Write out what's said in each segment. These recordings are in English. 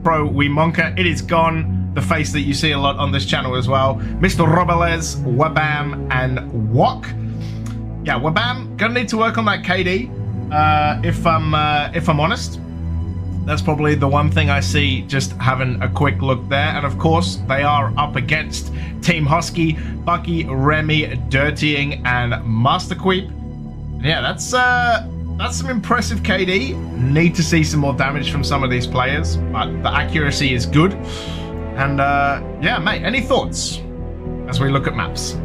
Pro Wemonka. It is gone. The face that you see a lot on this channel as well. Mr. Robles, Wabam, and Wok. Yeah, Wabam, gonna need to work on that KD. If I'm honest. That's probably the one thing I see, just having a quick look there. And of course, they are up against Team Hosky, Bucky, Remy, Dirtying, and Master Queep. Yeah, that's some impressive KD. Need to see some more damage from some of these players, but the accuracy is good. And yeah, mate, any thoughts as we look at maps?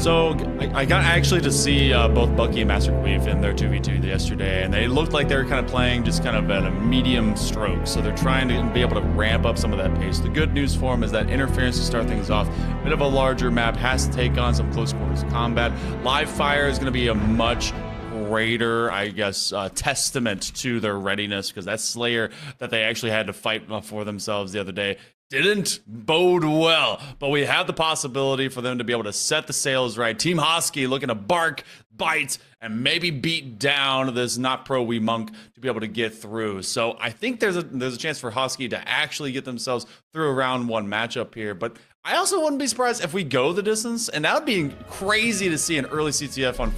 So I got actually to see both Bucky and Master Queef in their 2v2 yesterday, and they looked like they were kind of playing just kind of at a medium stroke. So they're trying to be able to ramp up some of that pace. The good news for them is that interference to start things off. A bit of a larger map, has to take on some close quarters combat. Live fire is going to be a much greater, I guess, testament to their readiness, because that Slayer that they actually had to fight for themselves the other day didn't bode well, but we have the possibility for them to be able to set the sails right. Team Hosky looking to bark, bite, and maybe beat down this not pro wee monk to be able to get through. So I think there's a chance for Hosky to actually get themselves through a round one matchup here. But I also wouldn't be surprised if we go the distance, and that would be crazy to see an early CTF on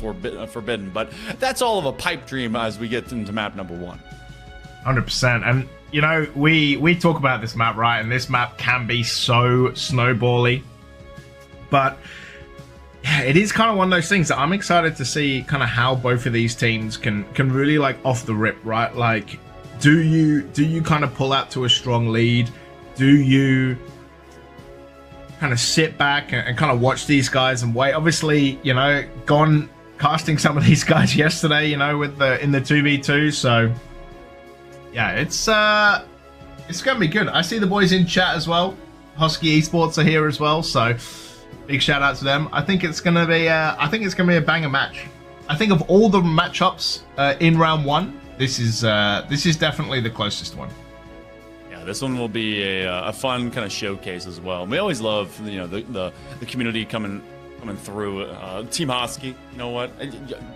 Forbidden. But that's all of a pipe dream as we get into map number 1. 100%. And you know, we talk about this map, right? And this map can be so snowbally, but yeah, it is kind of one of those things that I'm excited to see kind of how both of these teams can really, like, off the rip, right? Like, do you kind of pull out to a strong lead? Do you kind of sit back and kind of watch these guys and wait? Obviously, you know, gone casting some of these guys yesterday, you know, with in the 2v2, so yeah, it's gonna be good. I see the boys in chat as well. Hosky Esports are here as well, so big shout out to them. I think it's gonna be a banger match. I think of all the matchups in round 1, this is definitely the closest one. Yeah, this one will be a fun kind of showcase as well. We always love, you know, the community coming through. Team Hosky, you know what?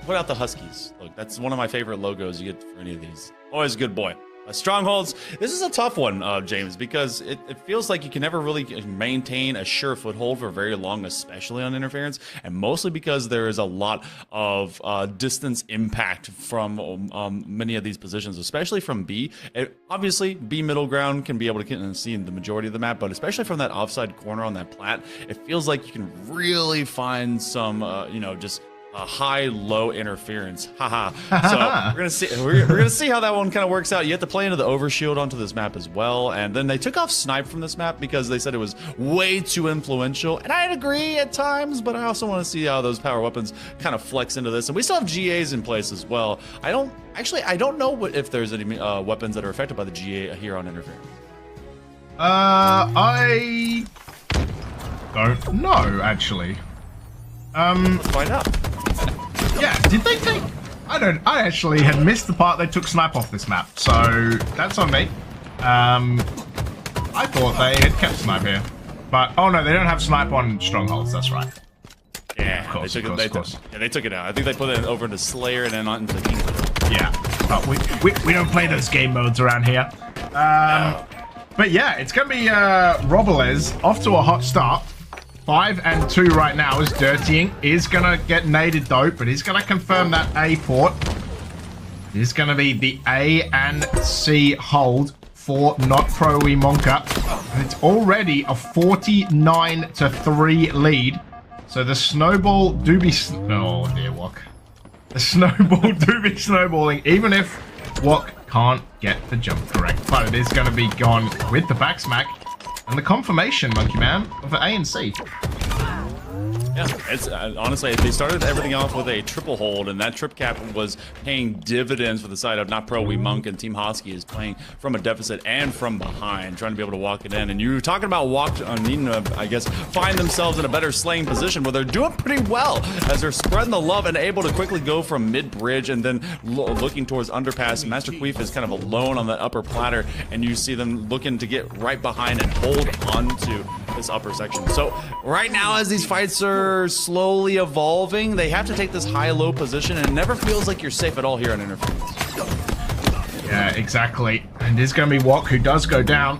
Put out the Huskies. Look, that's one of my favorite logos you get for any of these. Always a good boy. Strongholds, this is a tough one, James, because it feels like you can never really maintain a sure foothold for very long, especially on interference, and mostly because there is a lot of distance impact from many of these positions, especially from B. Obviously, B middle ground can be able to see the majority of the map, but especially from that offside corner on that plat, it feels like you can really find some, you know, just high-low interference. Haha. So we're gonna see how that one kind of works out. You have to play into the overshield onto this map as well, and then they took off snipe from this map because they said it was way too influential, and I'd agree at times, but I also want to see how those power weapons kind of flex into this. And we still have GAs in place as well. I don't know if there's any weapons that are affected by the GA here on interference. I don't know, actually. Let's find out. Yeah, did they take... I actually had missed the part they took snipe off this map, so that's on me. I thought they had kept snipe here. But, oh no, they don't have snipe on strongholds, that's right. Yeah, of course. They took it out. I think they put it over into Slayer and then on into King. Yeah, but we don't play those game modes around here. But yeah, it's going to be Robles off to a hot start. 5 and 2 right now is Dirtying. Is going to get naded though, but he's going to confirm that A port. It is going to be the A and C hold for Not Pro Wemonka. And it's already a 49-3 lead. So the snowball do be... Oh dear, Wok. The snowball do be snowballing, even if Wok can't get the jump correct. But it is going to be gone with the back smack. And the confirmation, Monkey Man, of A and C. Yeah, it's honestly, they started everything off with a triple hold, and that trip cap was paying dividends for the side of Not Pro Wemonk, and Team Hosky is playing from a deficit and from behind, trying to be able to walk it in. And you were talking about needing to, I guess, find themselves in a better slaying position, where they're doing pretty well as they're spreading the love and able to quickly go from mid-bridge and then looking towards underpass. Master Queef is kind of alone on that upper platter, and you see them looking to get right behind and hold onto this upper section. So right now, as these fights are slowly evolving, they have to take this high-low position, and it never feels like you're safe at all here on interference. Yeah, exactly. And it's going to be Wok who does go down.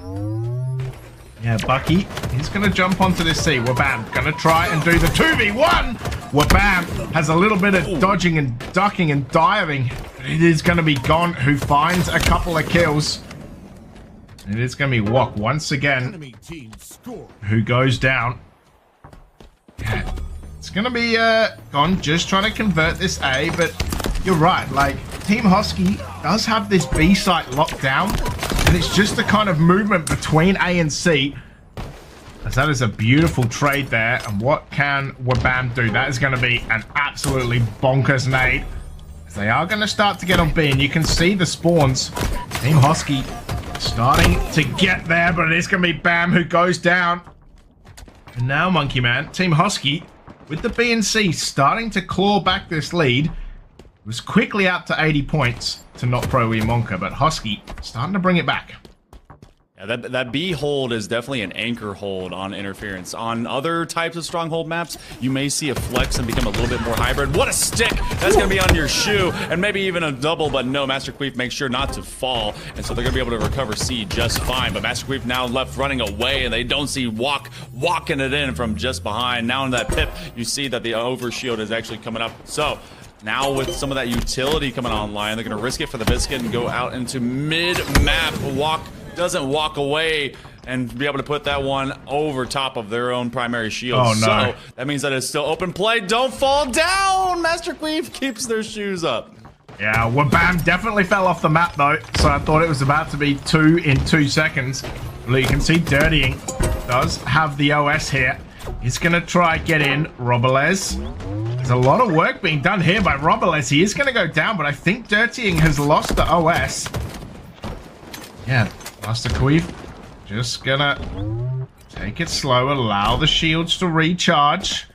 Yeah, Bucky, he's going to jump onto this C. Wabam, going to try and do the 2v1. Wabam has a little bit of dodging and ducking and diving. It is going to be Gon, who finds a couple of kills. It is going to be Wok once again, who goes down. Yeah, it's going to be Gon just trying to convert this A, but you're right. Like, Team Hosky does have this B site locked down. And it's just the kind of movement between A and C. As that is a beautiful trade there. And what can Wabam do? That is going to be an absolutely bonkers nade. As they are going to start to get on B. And you can see the spawns. Team Hosky starting to get there. But it is going to be Bam who goes down. And now, Monkey Man, Team Hosky, with the B and C starting to claw back this lead, was quickly up to 80 points to not pro Monka, but Hosky starting to bring it back. Yeah, that B hold is definitely an anchor hold on interference. On other types of stronghold maps, you may see a flex and become a little bit more hybrid. What a stick! That's going to be on your shoe, and maybe even a double, but no, Master Queef makes sure not to fall, and so they're going to be able to recover C just fine. But Master Queef now left running away, and they don't see walking it in from just behind. Now in that pip, you see that the overshield is actually coming up. So now with some of that utility coming online, they're going to risk it for the biscuit and go out into mid-map. Wok doesn't walk away and be able to put that one over top of their own primary shield. Oh, no. So that means that it's still open play. Don't fall down! Master Queef keeps their shoes up. Yeah, Wabam definitely fell off the map though, so I thought it was about to be 2 in 2 seconds. Well, you can see Dirtying does have the OS here. He's going to try get in. Robles. There's a lot of work being done here by Robles. He is going to go down, but I think Dirtying has lost the OS. Yeah, Master Queef just going to take it slow, allow the shields to recharge.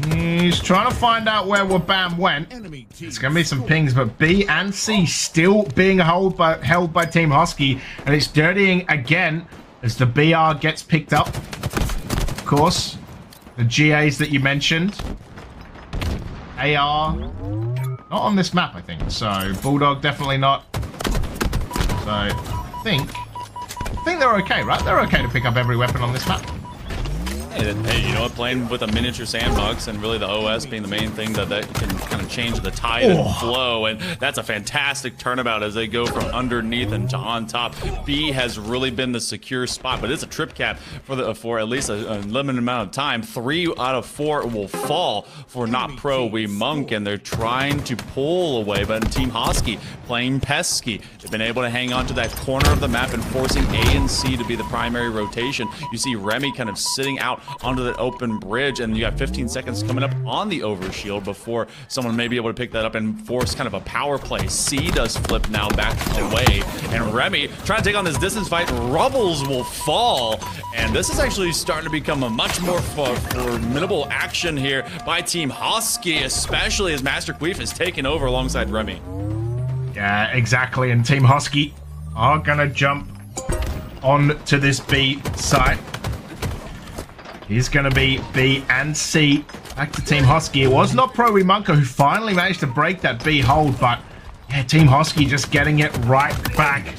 He's trying to find out where Wabam went. It's going to be some pings, but B and C still being held by Team Hosky, and it's Dirtying again as the BR gets picked up. Of course, the GAs that you mentioned. AR, not on this map, I think. So Bulldog definitely not. So I think they're okay, right? They're okay to pick up every weapon on this map. Hey, you know what? Playing with a miniature sandbox and really the OS being the main thing that can kind of change the tide and flow, and that's a fantastic turnabout as they go from underneath and to on top. B has really been the secure spot, but it's a trip cap for at least a limited amount of time. 3 out of 4 will fall for not pro Monk, and they're trying to pull away, but Team Hosky playing pesky. They've been able to hang on to that corner of the map and forcing A and C to be the primary rotation. You see Remy kind of sitting out onto that open bridge, and you got 15 seconds coming up on the overshield before someone may be able to pick that up and force kind of a power play. C does flip now back away, and Remy trying to take on this distance fight. Rubbles will fall, and this is actually starting to become a much more formidable action here by Team Hosky, especially as Master Queef is taking over alongside Remy. Yeah, exactly, and Team Hosky are gonna jump on to this B site. He's going to be B and C. Back to Team Hosky. It was not Pro Monka who finally managed to break that B hold, but yeah, Team Hosky just getting it right back.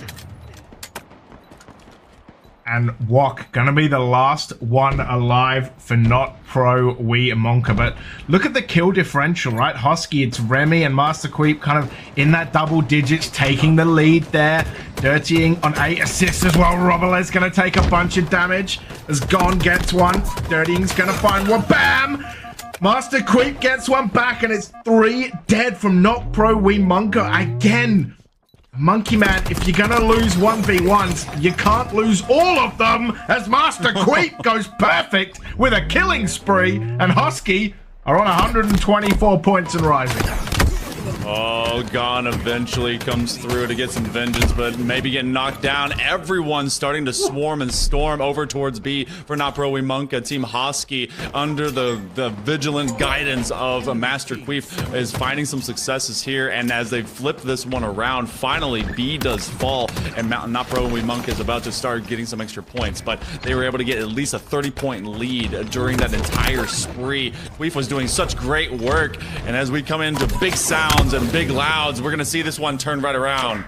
And Wok going to be the last one alive for not pro Monka. But look at the kill differential, right? Hosky, it's Remy and Master Queef kind of in that double digits, taking the lead there. Dirtying on 8 assists as well. Robles going to take a bunch of damage as Gon gets one. Dirtying's going to find one. Bam! Master Queef gets one back, and it's 3 dead from not pro Monka again. Monkey Man, if you're gonna lose 1v1s, you can't lose all of them, as Master Queef goes perfect with a killing spree, and Hosky are on 124 points and rising. Oh, Gon eventually comes through to get some vengeance, but maybe getting knocked down. Everyone's starting to swarm and storm over towards B for not pro Monka. Team Hosky, under the vigilant guidance of Master Queef, is finding some successes here, and as they flip this one around, finally B does fall, and not pro Monka is about to start getting some extra points, but they were able to get at least a 30-point lead during that entire spree. Queef was doing such great work, and as we come into big sounds and big louds, we're gonna see this one turn right around.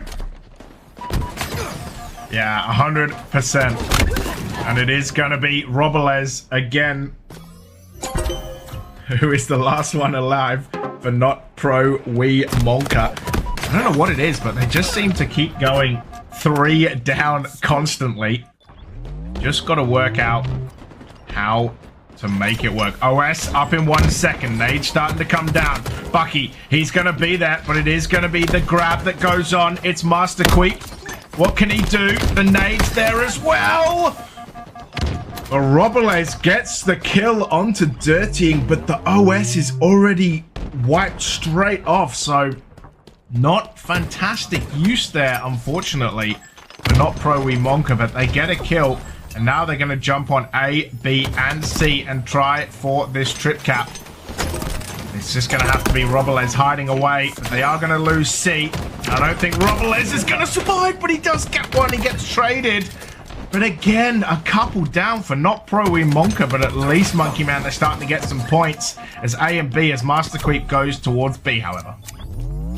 Yeah, 100%. And it is going to be Robles again, who is the last one alive for Not Pro Wee Monka. I don't know what it is, but they just seem to keep going 3 down constantly. Just got to work out how to make it work. OS up in 1 second. Nade starting to come down. Bucky, he's going to be there, but it is going to be the grab that goes on. It's Master Queep. What can he do? The nade's there as well. But Robles gets the kill onto Dirtying, but the OS is already wiped straight off. So not fantastic use there, unfortunately, for Not Pro Wee Monka, but they get a kill. And now they're going to jump on A, B, and C and try for this trip cap. It's just going to have to be Robles hiding away. But they are going to lose C. I don't think Robles is going to survive, but he does get one. He gets traded. But again, a couple down for Not Pro Wee Monka, but at least Monkey Man, they're starting to get some points as A and B, as Master Queep goes towards B, however.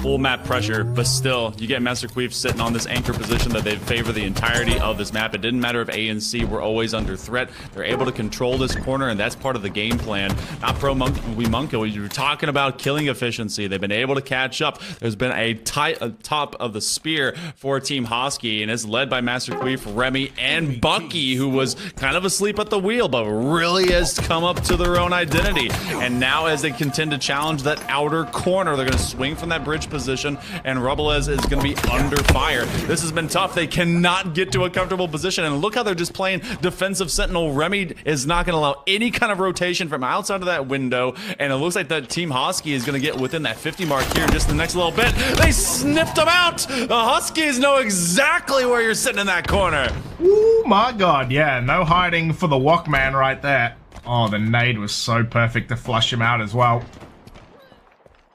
Full map pressure, but still, you get Master Queef sitting on this anchor position that they favor the entirety of this map. It didn't matter if A and C were always under threat. They're able to control this corner, and that's part of the game plan. Not Pro Wee Monka, you were talking about killing efficiency. They've been able to catch up. There's been a top of the spear for Team Hosky, and it's led by Master Queef, Remy, and Bucky, who was kind of asleep at the wheel, but really has come up to their own identity. And now as they contend to challenge that outer corner, they're going to swing from that bridge position, and Robles is going to be under fire. This has been tough. They cannot get to a comfortable position, and look how they're just playing defensive sentinel. Remy is not going to allow any kind of rotation from outside of that window, and it looks like that Team Hosky is going to get within that 50 mark here in just the next little bit. They sniffed them out. The Huskies know exactly where you're sitting in that corner. Oh my god, yeah, no hiding for the Walkman right there. Oh, the nade was so perfect to flush him out as well.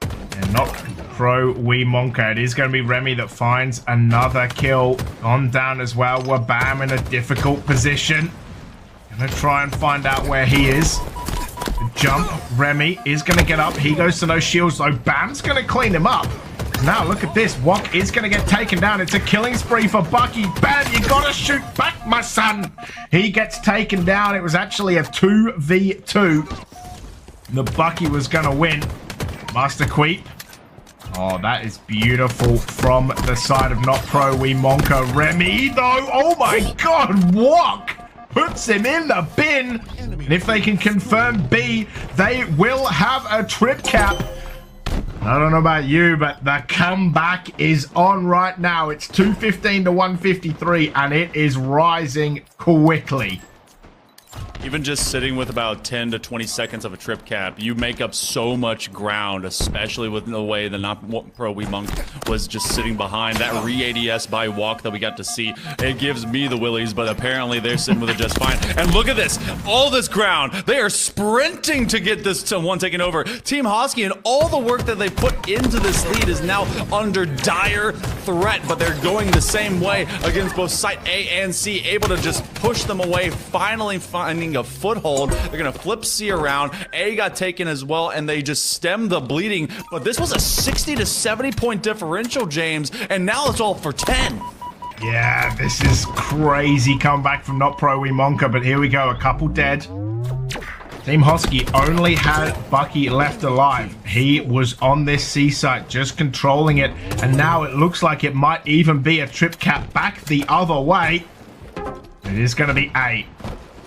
And Not Pro Wee Monka. It is going to be Remy that finds another kill. On down as well. Wabam in a difficult position. Gonna try and find out where he is. The jump. Remy is going to get up. He goes to no shields though. Bam's going to clean him up. Now look at this. Wok is going to get taken down. It's a killing spree for Bucky. Bam, you got to shoot back, my son. He gets taken down. It was actually a 2v2. The Bucky was going to win. Master Queep. Oh, that is beautiful from the side of Not Pro Wee Monka. Remy, though. Oh, my God. Wok puts him in the bin. And if they can confirm B, they will have a trip cap. I don't know about you, but the comeback is on right now. It's 215 to 153, and it is rising quickly. Even just sitting with about 10 to 20 seconds of a trip cap, you make up so much ground, especially with the way the Not Pro Wee Monk was just sitting behind that re-ADS by Walk that we got to see. It gives me the willies, but apparently they're sitting with it just fine. And look at this, all this ground. They are sprinting to get this to one taken over. Team Hosky and all the work that they put into this lead is now under dire threat, but they're going the same way against both site A and C, able to just push them away, finally finding a foothold. They're gonna flip C around. A got taken as well, and they just stemmed the bleeding. But this was a 60 to 70 point differential, James, and now it's all for 10. Yeah, this is crazy comeback from Not Pro Wee Monka, but here we go, a couple dead. Team Hosky only had Bucky left alive. He was on this C site, just controlling it, and now it looks like it might even be a trip cap back the other way. It is gonna be A.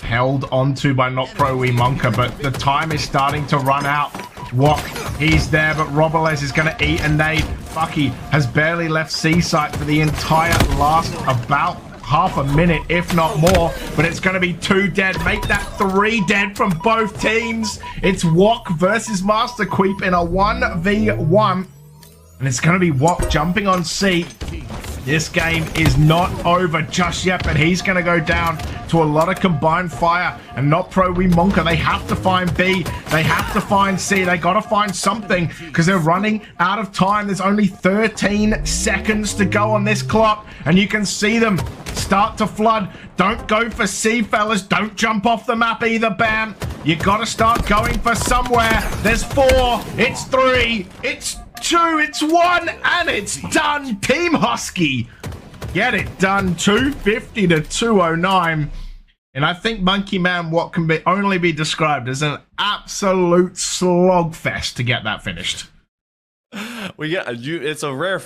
Held onto by Not Pro Wee Monka, but the time is starting to run out. Wok, he's there, but Robles is going to eat a nade. Bucky has barely left C site for the entire last about half a minute, if not more, but it's going to be 2 dead. Make that 3 dead from both teams. It's Wok versus Master Queep in a 1v1, and it's going to be Wok jumping on C. This game is not over just yet, but he's going to go down to a lot of combined fire. And Not Pro Wee Monka, they have to find B. They have to find C. They got to find something because they're running out of time. There's only 13 seconds to go on this clock, and you can see them start to flood. Don't go for C, fellas. Don't jump off the map either, Bam. You got to start going for somewhere. There's 4. It's 3. It's 2. It's 1. And it's done. Team Hosky get it done. 250 to 209. And I think Monkey Man, what can only be described as an absolute slogfest to get that finished. It's a rare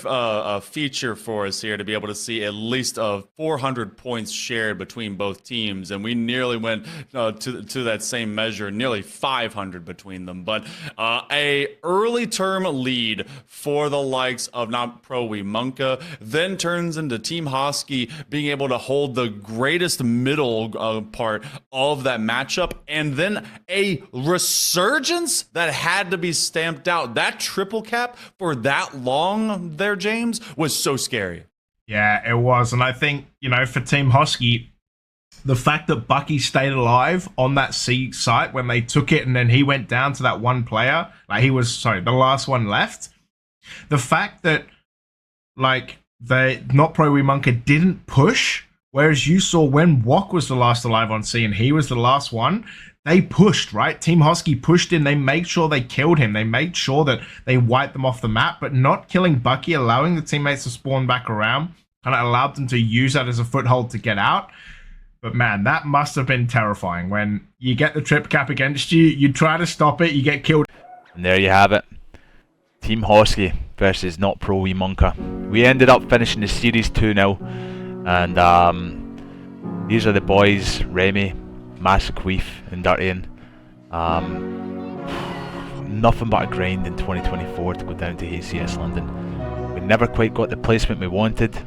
feature for us here to be able to see at least 400 points shared between both teams, and we nearly went to that same measure, nearly 500 between them. But a early term lead for the likes of not Pro Monka then turns into Team Hosky being able to hold the greatest middle part of that matchup, and then a resurgence that had to be stamped out. That triple cap for that long there, James, was so scary. Yeah, it was. And I think, for Team Hosky, the fact that Bucky stayed alive on that C site when they took it and then he went down to that one player, the last one left. The fact that, not Pro Monka didn't push, whereas you saw when Wok was the last alive on C and he was the last one, they pushed, right? Team Hosky pushed in. They made sure they killed him. They made sure that they wiped them off the map, but not killing Bucky, allowing the teammates to spawn back around, kind of allowed them to use that as a foothold to get out. But man, that must have been terrifying. When you get the trip cap against you, you try to stop it, you get killed. And there you have it. Team Hosky versus Not Pro Monka. We ended up finishing the series 2-0. And these are the boys, Remy, Massaqueef and Dirtian. Nothing but a grind in 2024 to go down to HCS London. We never quite got the placement we wanted,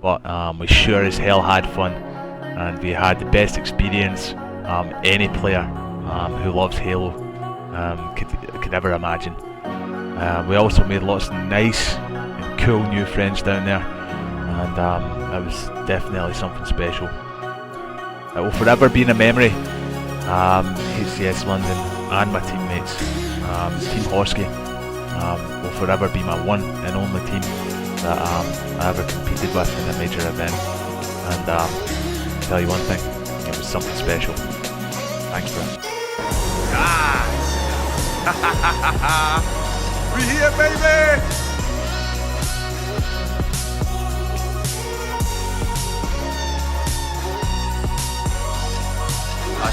but we sure as hell had fun, and we had the best experience any player who loves Halo could ever imagine. We also made lots of nice and cool new friends down there, and that was definitely something special. It will forever be in a memory. HCS London and my teammates, Team Hosky, will forever be my one and only team that I ever competed with in a major event. And I'll tell you one thing, it was something special. Thanks, bro. Guys! We here, baby!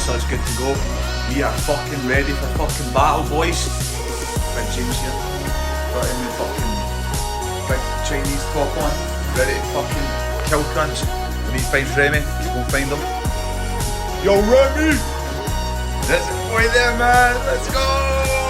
So it's good to go. We are fucking ready for fucking battle, boys. Big James here. Got him the fucking big Chinese top on. Ready to fucking kill crunch. We need to find Remy. Go find him. Yo, Remy! There's a boy there, man. Let's go!